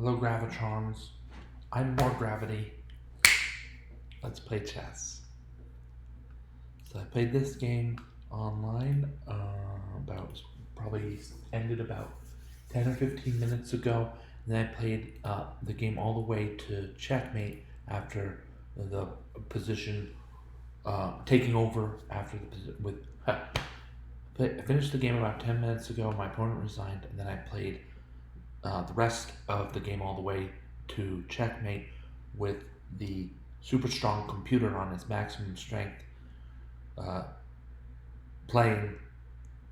Hello, Gravitrons. I'm more gravity. Let's play chess. So I played this game online about probably ended about 10 or 15 minutes ago. And then I played the game all the way to checkmate after the position taking over after the position with. I finished the game about 10 minutes ago. My opponent resigned, and then I played the rest of the game all the way to checkmate with the super strong computer on its maximum strength, uh, playing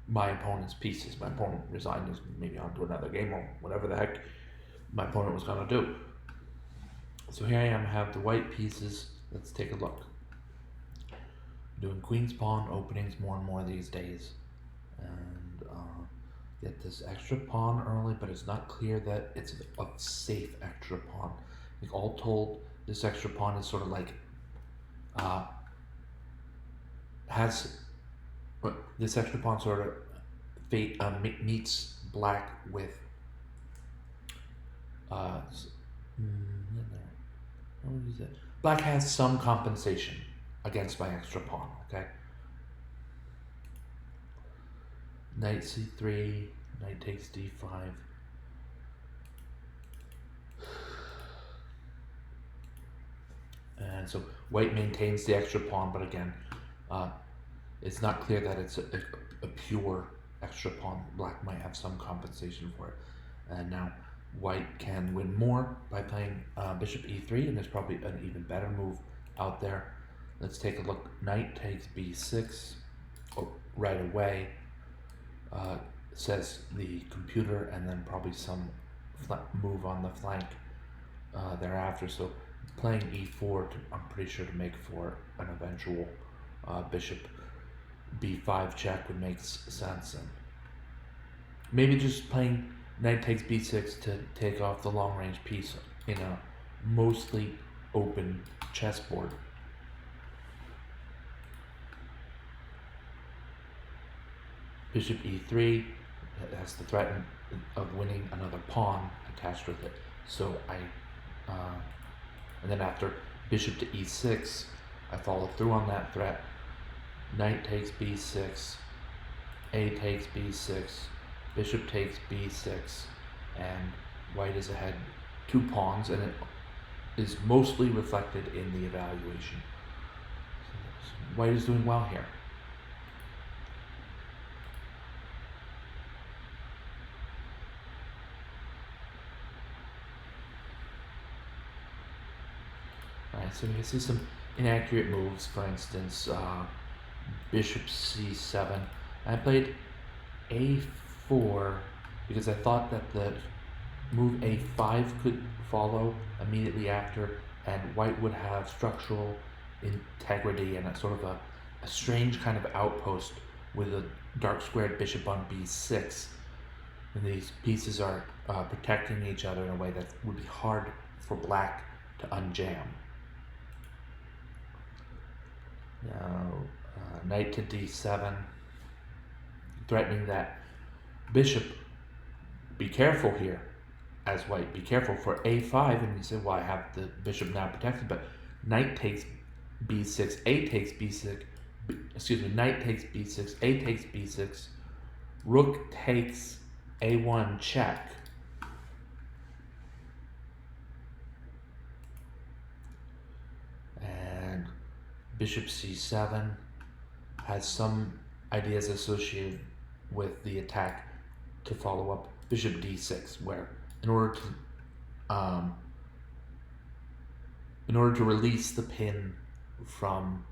my opponent's pieces. My opponent resigned, maybe on to another game or whatever the heck my opponent was going to do. So here I am, have the white pieces. Let's take a look. Doing queen's pawn openings more and more these days. And get this extra pawn early, but it's not clear that it's a safe extra pawn. Like all told, this extra pawn is sort of like has this extra pawn sort of meets black with what is it? Black has some compensation against my extra pawn. Okay. Knight c3, knight takes d5. And so white maintains the extra pawn, but again, it's not clear that it's a pure extra pawn. Black might have some compensation for it. And now white can win more by playing bishop e3, and there's probably an even better move out there. Let's take a look. Knight takes b6 right away, says the computer, and then probably some move on the flank thereafter. So playing e4, I'm pretty sure to make for an eventual bishop b5 check would make sense. And maybe just playing knight takes b6 to take off the long range piece in a mostly open chessboard. Bishop e3 has the threat of winning another pawn attached with it. So and then after bishop to e6, I follow through on that threat. Knight takes b6, a takes b6, bishop takes b6, and white is ahead 2 pawns, and it is mostly reflected in the evaluation. So white is doing well here. Alright, so you can see some inaccurate moves. For instance, bishop c7. I played a4 because I thought that the move a5 could follow immediately after, and white would have structural integrity and a sort of a strange kind of outpost with a dark squared bishop on b6. And these pieces are protecting each other in a way that would be hard for black to unjam. Now, knight to d7, threatening that bishop, be careful here, as white, be careful for a5, and you say, well, I have the bishop now protected, but knight takes b6, a takes b6, knight takes b6, a takes b6, rook takes a1 check. And bishop c7 has some ideas associated with the attack to follow up bishop d6, where in order to release the pin from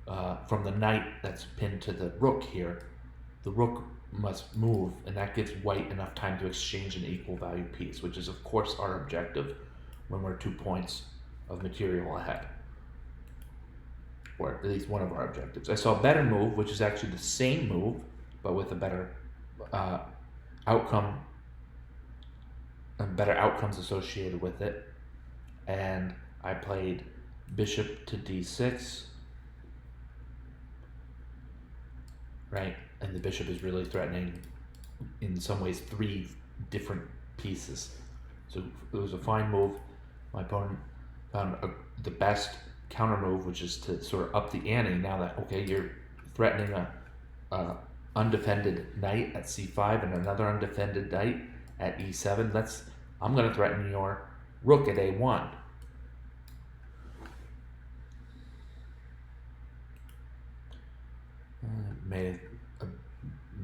the knight that's pinned to the rook here, the rook must move, and that gives white enough time to exchange an equal value piece, which is of course our objective when we're 2 points of material ahead, or at least one of our objectives. I saw a better move, which is actually the same move, but with a better outcome and better outcomes associated with it. And I played bishop to d6, right? And the bishop is really threatening, in some ways, 3 different pieces. So it was a fine move. My opponent found the best counter move, which is to sort of up the ante. Now that okay, you're threatening a undefended knight at c5 and another undefended knight at e7. I'm going to threaten your rook at a1.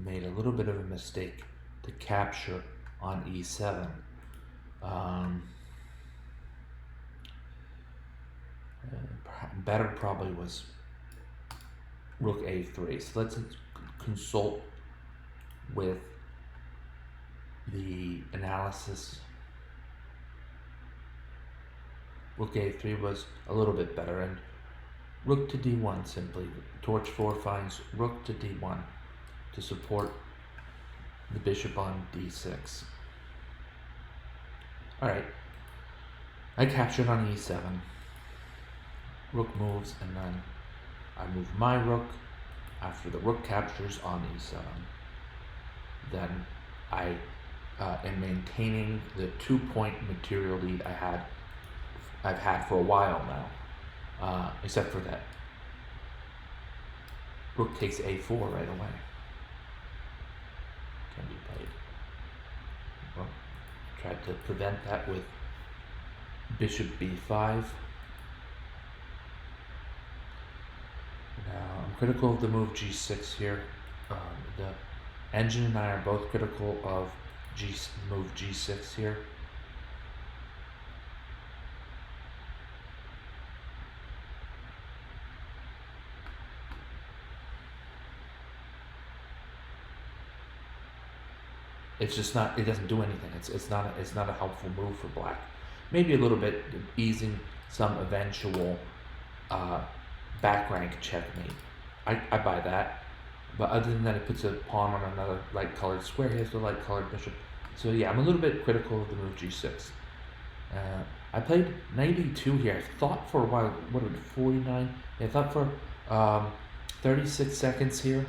Made a little bit of a mistake to capture on e7. Better probably was rook a3. So let's consult with the analysis. Rook a3 was a little bit better, and rook to d1 simply. Torch 4 finds rook to d1 to support the bishop on d6. Alright, I captured on e7. Rook moves, and then I move my rook after the rook captures on e7. Then I am maintaining the 2-point material lead I've had for a while now, except for that rook takes a4 right away. Can be played. Well, tried to prevent that with bishop b5. Now I'm critical of the move g6 here. The engine and I are both critical of move g6 here. It's just not. It doesn't do anything. It's not a helpful move for black. Maybe a little bit easing some eventual back rank checkmate. I buy that. But other than that, it puts a pawn on another light-colored square. He has the light-colored bishop. So yeah, I'm a little bit critical of the move g6. I played knight e2 here. I thought for a while, what was it, 49? I thought for 36 seconds here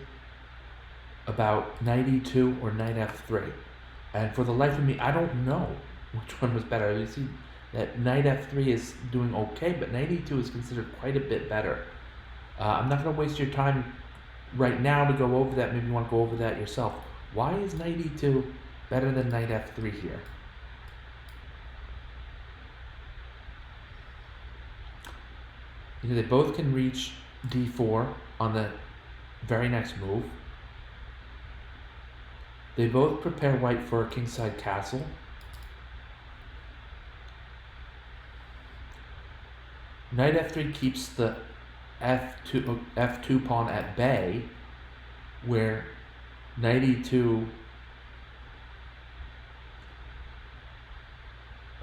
about knight e2 or knight f3. And for the life of me, I don't know which one was better. You see that knight f3 is doing okay, but knight e2 is considered quite a bit better. I'm not going to waste your time right now to go over that. Maybe you want to go over that yourself. Why is knight e2 better than knight f3 here? Because they both can reach d4 on the very next move. They both prepare white for a kingside castle. Knight f3 keeps the f2 pawn at bay, where knight e2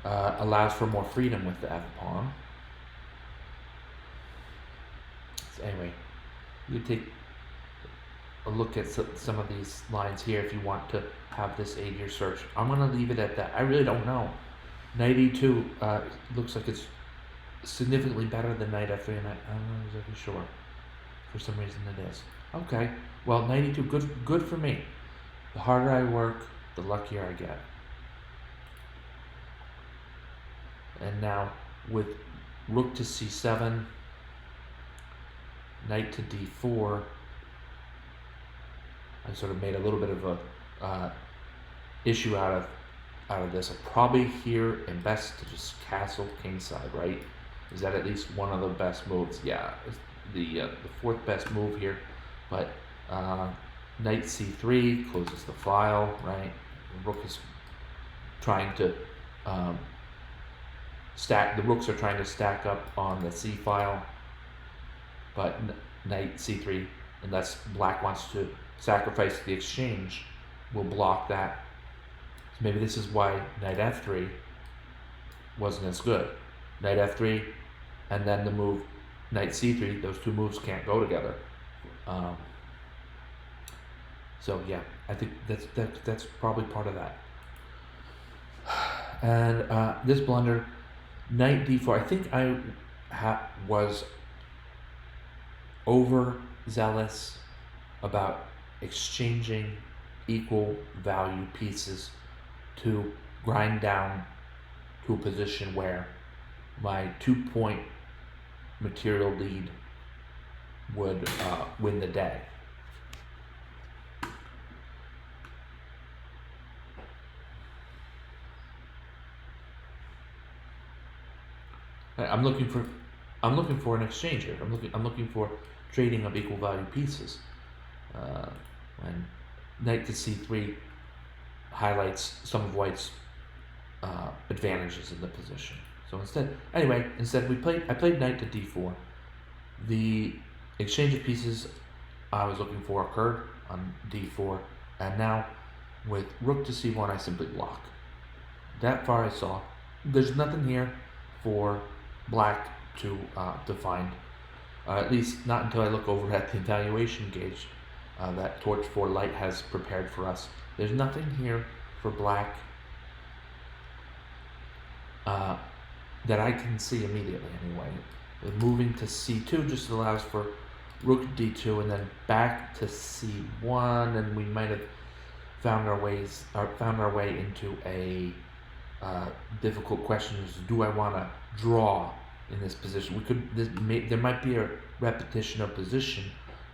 allows for more freedom with the f pawn. So anyway, you take a look at some of these lines here if you want to have this aid your search. I'm going to leave it at that. I really don't know. Knight e2 looks like it's significantly better than knight f3, and I'm not exactly sure. For some reason it is. Okay, well, knight e2, good for me. The harder I work, the luckier I get. And now with rook to c7, knight to d4, I sort of made a little bit of a issue out of this. I probably here and best to just castle kingside, right? Is that at least one of the best moves? Yeah, the fourth best move here. But knight c3 closes the file, right? The rook is trying to stack. The rooks are trying to stack up on the c file, but knight c3, unless black wants to sacrifice the exchange, will block that. So maybe this is why knight f3 wasn't as good. Knight f3 and then the move knight c3, those two moves can't go together. So yeah, I think that's probably part of that. And this blunder, knight d4, I think I was overzealous about exchanging equal value pieces to grind down to a position where my 2-point material lead would win the day. I'm looking for an exchange here. I'm looking for trading of equal value pieces. And knight to c3 highlights some of white's advantages in the position. So instead I played knight to d4. The exchange of pieces I was looking for occurred on d4, and now with rook to c1 I simply block. That far I saw. There's nothing here for black to find, at least not until I look over at the evaluation gauge that Torch 4 Light has prepared for us. There's nothing here for black that I can see immediately anyway. Moving to c2 just allows for rook d2 and then back to c1, and we might have found our way into a difficult question: is do I want to draw in this position? There might be a repetition of position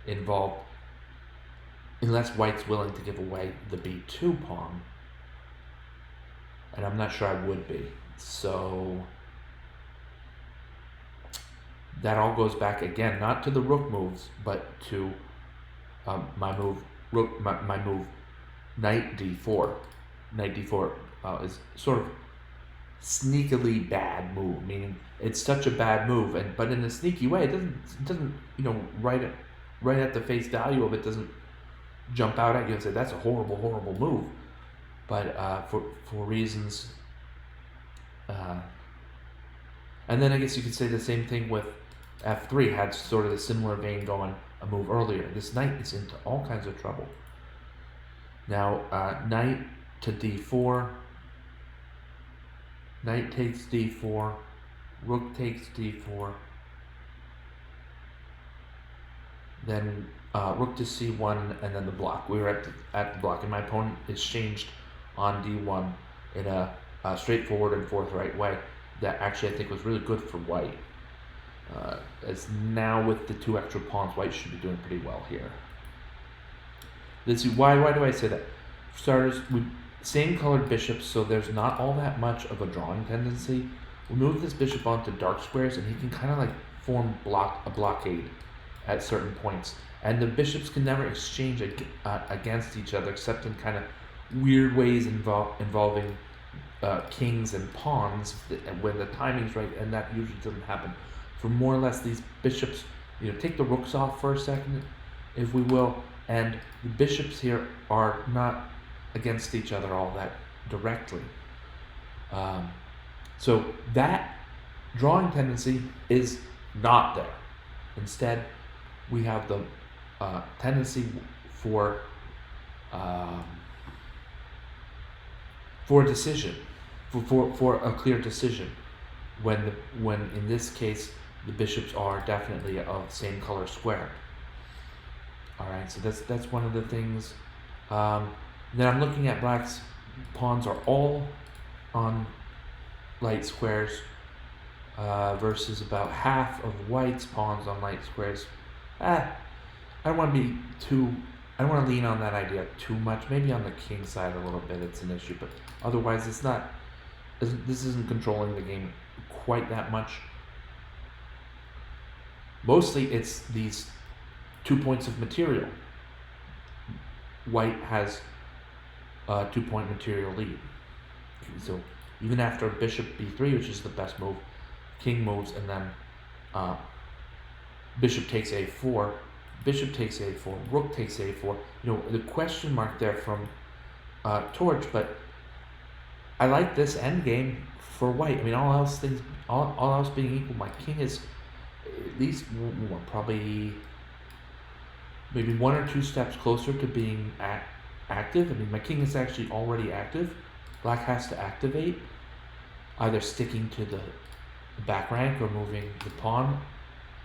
involved, unless white's willing to give away the b2 pawn, and I'm not sure I would be. So that all goes back again, not to the rook moves, but to my move knight d4. Knight d4 is sort of sneakily bad move, meaning it's such a bad move, but in a sneaky way, it doesn't right at the face value of it doesn't jump out at you and say that's a horrible move, but for reasons. And then I guess you could say the same thing with f3, had sort of a similar vein going a move earlier. This knight is into all kinds of trouble. Now, knight to d4, knight takes d4, rook takes d4, then rook to c1, and then the block. We were at the block, and my opponent exchanged on d1 in a straightforward and forthright way that actually I think was really good for white. As now with the 2 extra pawns, white should be doing pretty well here. Why do I say that? For starters, same colored bishops, so there's not all that much of a drawing tendency. We move this bishop onto dark squares, and he can kind of like form a blockade at certain points. And the bishops can never exchange against each other, except in kind of weird ways involving kings and pawns when the timing's right, and that usually doesn't happen. For more or less these bishops, take the rooks off for a second, if we will, and the bishops here are not against each other all that directly. So that drawing tendency is not there. Instead, we have the tendency for a decision, for a clear decision, when in this case the bishops are definitely of the same color square. All right, so that's one of the things. Then I'm looking at black's pawns are all on light squares versus about half of white's pawns on light squares. I don't want to lean on that idea too much. Maybe on the king side a little bit it's an issue, but otherwise this isn't controlling the game quite that much. Mostly it's these 2 points of material. White has a 2-point material lead. So even after bishop b3, which is the best move, king moves, and then bishop takes a4, rook takes a4. The question mark there from Torch, but I like this endgame for white. I mean, all else being equal, my king is at least probably maybe 1 or 2 steps closer to being active. I mean, my king is actually already active. Black has to activate, either sticking to the back rank or moving the pawn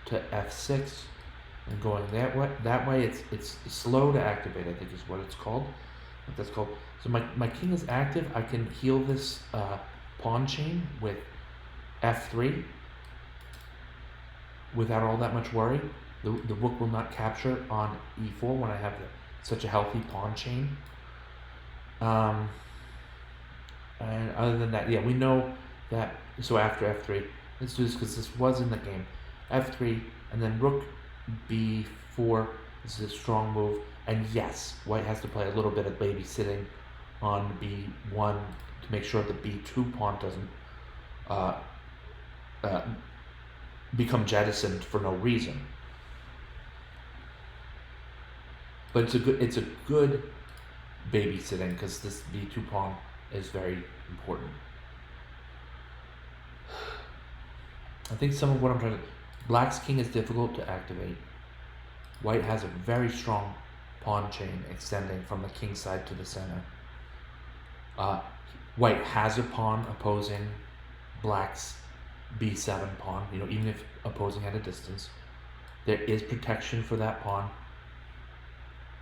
to f6 and going that way. It's slow to activate, I think is what it's called. What that's called. So my king is active. I can heal this pawn chain with f3 without all that much worry. The rook will not capture on e4 when I have such a healthy pawn chain. And other than that, yeah, we know that. So after f3, let's do this because this was in the game. f3 and then rook b4. This is a strong move. And yes, white has to play a little bit of babysitting on b1 to make sure the b2 pawn doesn't become jettisoned for no reason. But it's a good babysitting because this b2 pawn is very important. I think some of what I'm trying to... Black's king is difficult to activate. White has a very strong pawn chain extending from the king side to the center. White has a pawn opposing Black's b7 pawn, even if opposing at a distance. There is protection for that pawn.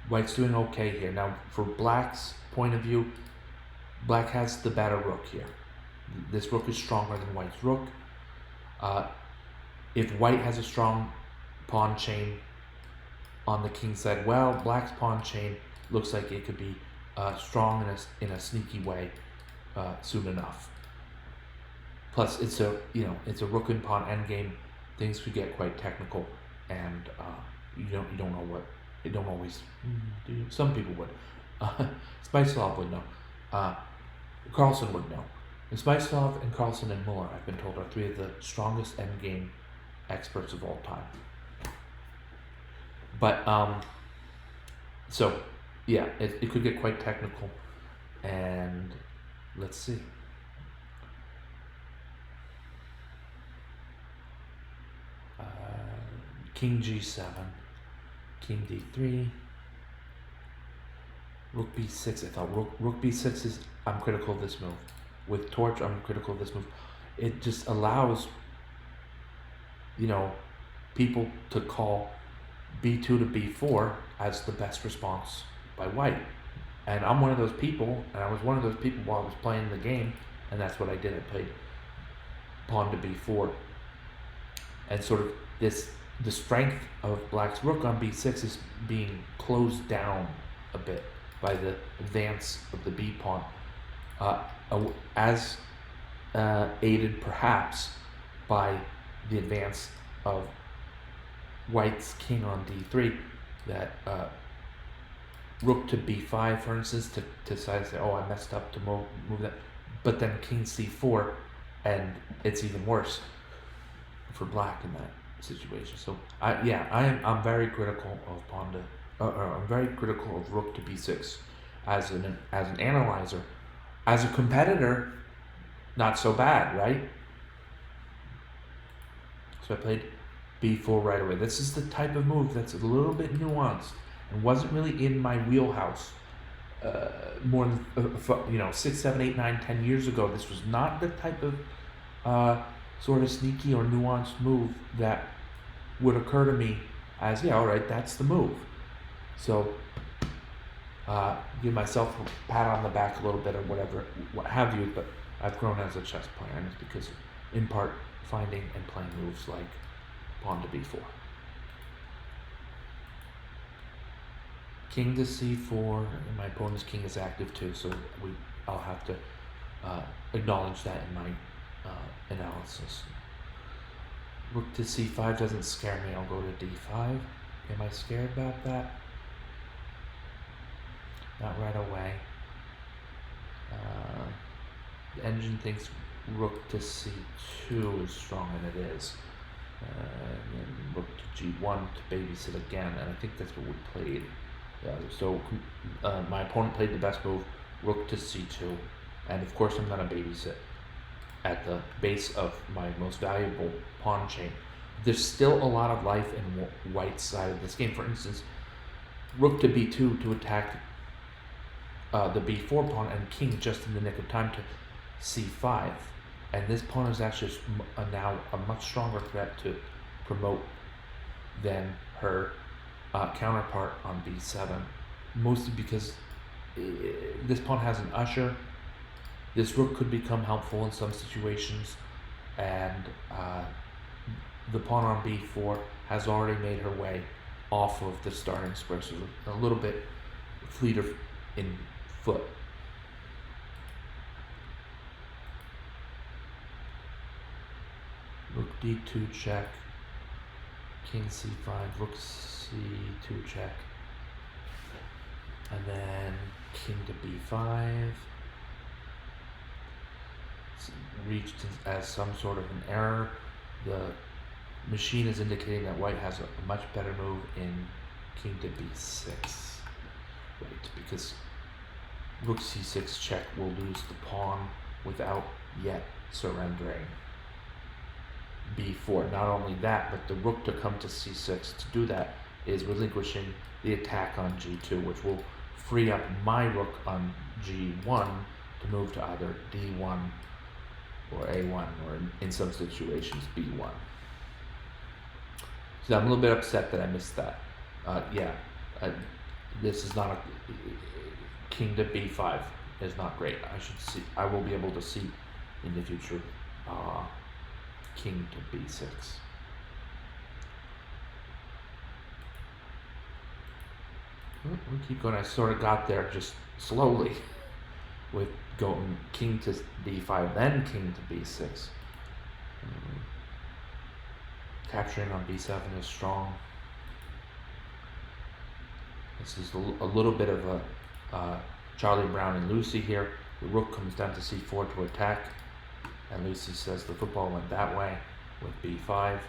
White's doing okay here. Now, for Black's point of view, Black has the better rook here. This rook is stronger than White's rook. If White has a strong pawn chain on the king side, well, Black's pawn chain looks like it could be strong in a sneaky way soon enough. Plus, it's a rook and pawn endgame. Things could get quite technical, and you don't know what. They don't always do. Some people would. Smyslov would know. Carlsen would know. And Smyslov and Carlsen and Muller, I've been told, are three of the strongest endgame experts of all time. But so yeah, it could get quite technical, and let's see. King g7, king d3, rook b6. I thought rook b6 is, I'm critical of this move. With torch, I'm critical of this move. It just allows, people to call b2 to b4 as the best response by white. And I'm one of those people, and I was one of those people while I was playing the game, and that's what I did. I played pawn to b4. And sort of the strength of Black's rook on b6 is being closed down a bit by the advance of the b pawn, as aided perhaps by the advance of White's king on d3, that rook to b5, for instance, to decide to say, oh, I messed up to move that, but then king c4, and it's even worse for Black in that situation. So I'm very critical of pawn to. I'm very critical of rook to b6 as an analyzer. As a competitor, not so bad, right? So I played b4 right away. This is the type of move that's a little bit nuanced and wasn't really in my wheelhouse more than 6, 7, 8, 9, 10 years ago. This was not the type of sort of sneaky or nuanced move that would occur to me as, yeah, all right, that's the move. So give myself a pat on the back a little bit or whatever, what have you, but I've grown as a chess player, and it's because, in part, finding and playing moves like pawn to b4. King to c4, and my opponent's king is active too, so I'll have to acknowledge that in my analysis. Rook to c5 doesn't scare me. I'll go to d5. Am I scared about that? Not right away. The engine thinks rook to c2 is stronger than it is. And then rook to g1 to babysit again, and I think that's what we played. So my opponent played the best move, rook to c2, and of course I'm going to babysit at the base of my most valuable pawn chain. There's still a lot of life in White's side of this game. For instance, rook to b2 to attack the b4 pawn, and king just in the nick of time to c5. And this pawn is actually now a much stronger threat to promote than her counterpart on b7, mostly because this pawn has an usher, This rook could become helpful in some situations, and the pawn on b4 has already made her way off of the starting square, so a little bit fleeter in foot. Rook d2 check, king c5, rook c2 check, and then king to b5. It's reached as some sort of an error. The machine is indicating that white has a much better move in king to b6. Right, because rook c6 check will lose the pawn without yet surrendering b4. Not only that, but the rook to come to c6 to do that is relinquishing the attack on g2, which will free up my rook on g1 to move to either d1 or a1, or in some situations b1. So I'm a little bit upset that I missed that. This is not a king to b5 is not great. I will be able to see in the future king to b6. We'll keep going. I sort of got there just slowly with going king to b5, then king to b6. Capturing on b7 is strong. This is a little bit of a Charlie Brown and Lucy here. The rook comes down to c4 to attack, and Lucy says the football went that way with b5.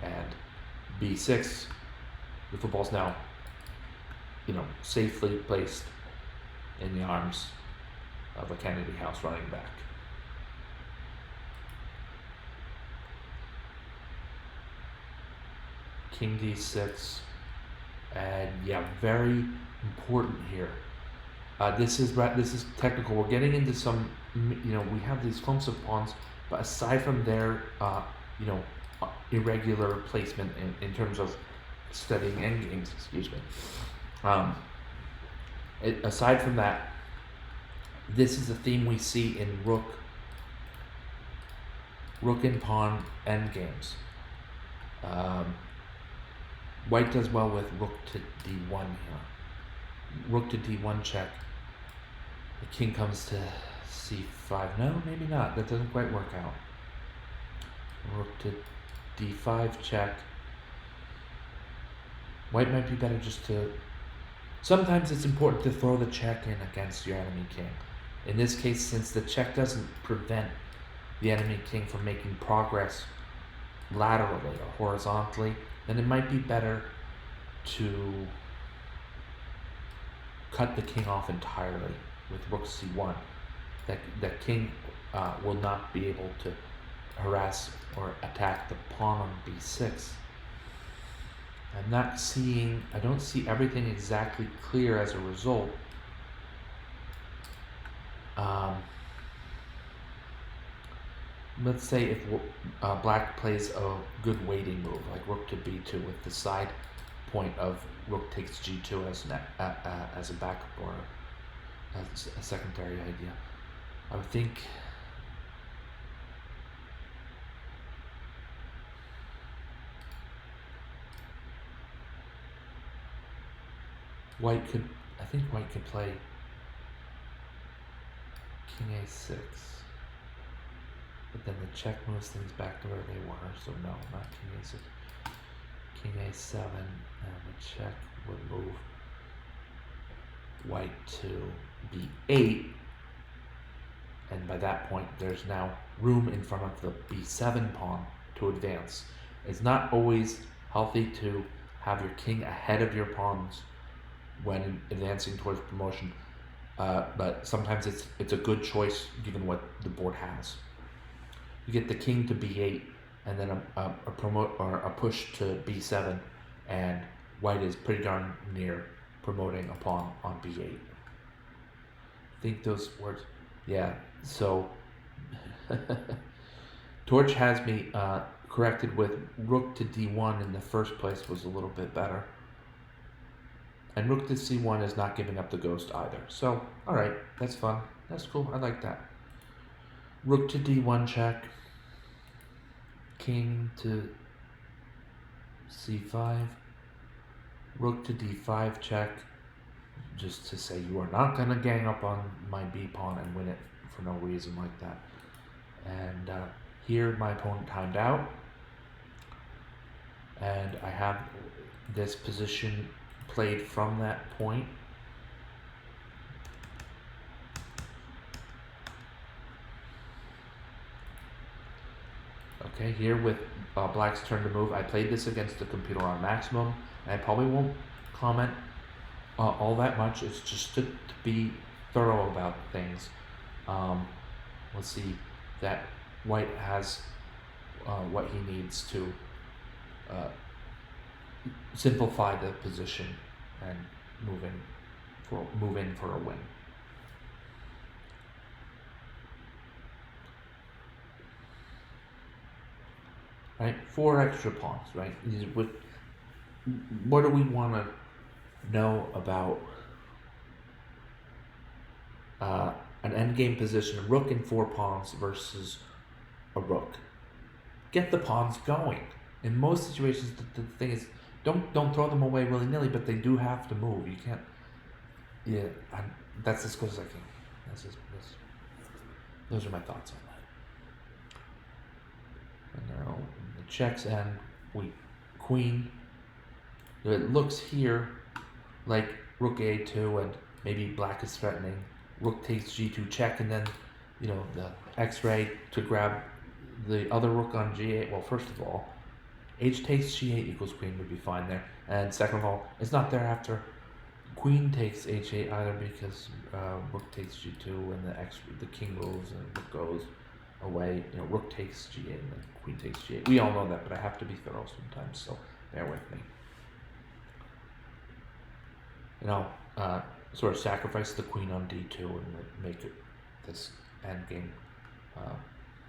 And b6, the football's now, safely placed in the arms of a Kennedy House running back. King d6, and very important here. This is technical. We're getting into some, we have these clumps of pawns, but aside from their, irregular placement in terms of studying endgames, aside from that, this is a theme we see in rook and pawn endgames. White does well with rook to d1 here. Rook to d1 check. The king comes to c5. No, maybe not. That doesn't quite work out. Rook to d5 check. White might be better just to... Sometimes it's important to throw the check in against your enemy king. In this case, since the check doesn't prevent the enemy king from making progress laterally or horizontally, then it might be better to cut the king off entirely with rook c1. That king will not be able to harass or attack the pawn on b6. I don't see everything exactly clear as a result. Let's say if black plays a good waiting move, like rook to b2 with the side point of rook takes g2 as a backup or as a secondary idea. I would think white could play king a6. But then the check moves things back to where they were, so no, not king a6. King a7, and the check would move white to b8, and by that point there's now room in front of the b7 pawn to advance. It's not always healthy to have your king ahead of your pawns when advancing towards promotion, but sometimes it's a good choice given what the board has. You get the king to b8, and then a push to b7, and white is pretty darn near promoting a pawn on b8. I think those words, yeah. So Torch has me corrected with rook to d1 in the first place was a little bit better. And rook to c1 is not giving up the ghost either. So, alright, that's fun. That's cool. I like that. Rook to d1 check. King to c5. Rook to d5 check. Just to say you are not going to gang up on my b pawn and win it for no reason like that. And here my opponent timed out. And I have this position played from that point. Okay, here with black's turn to move, I played this against the computer on maximum, and I probably won't comment all that much. It's just to be thorough about things. Let's see that white has what he needs to simplify the position and move in for a win. Right, 4 extra pawns. Right, what do we want to know about an endgame position, a rook and 4 pawns versus a rook? Get the pawns going. In most situations, the thing is, don't throw them away willy nilly, but they do have to move. You can't. Yeah, that's as close as I can. Those are my thoughts on that. And now the checks and queen. It looks here like rook a2 and maybe black is threatening. Rook takes g2 check, and then the x-ray to grab the other rook on g8. Well, first of all, h takes g8 equals queen would be fine there. And second of all, it's not there after queen takes h8 either, because rook takes g2 and the king moves and rook goes away. Rook takes g8 and then queen takes g8. We all know that, but I have to be thorough sometimes, so bear with me. Sort of sacrifice the queen on d2 and make it this endgame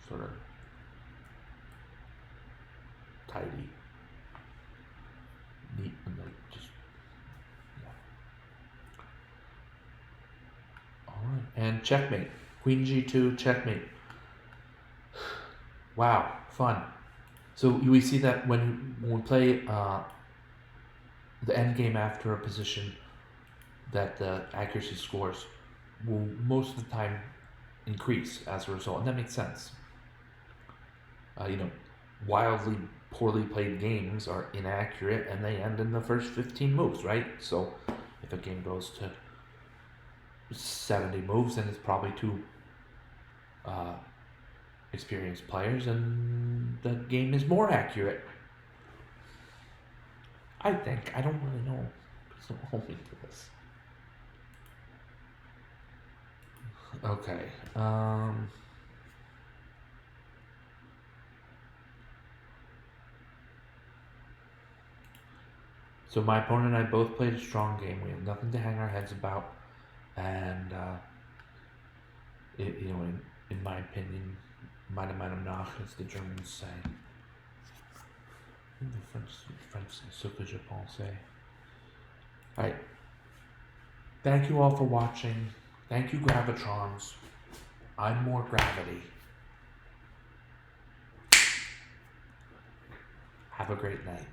sort of tidy, neat, and just All right, and checkmate. Queen g2, checkmate. Wow, fun. So we see that when we play the endgame after a position, that the accuracy scores will most of the time increase as a result, and that makes sense. Wildly poorly played games are inaccurate and they end in the first 15 moves, right? So if a game goes to 70 moves, then it's probably two experienced players and the game is more accurate. I think. I don't really know. Please don't hold me to this. Okay. So my opponent and I both played a strong game. We have nothing to hang our heads about, and in my opinion, meiner Meinung nach, as the Germans say. The French say ce que je pense. Alright. Thank you all for watching. Thank you, Gravitrons. I'm more gravity. Have a great night.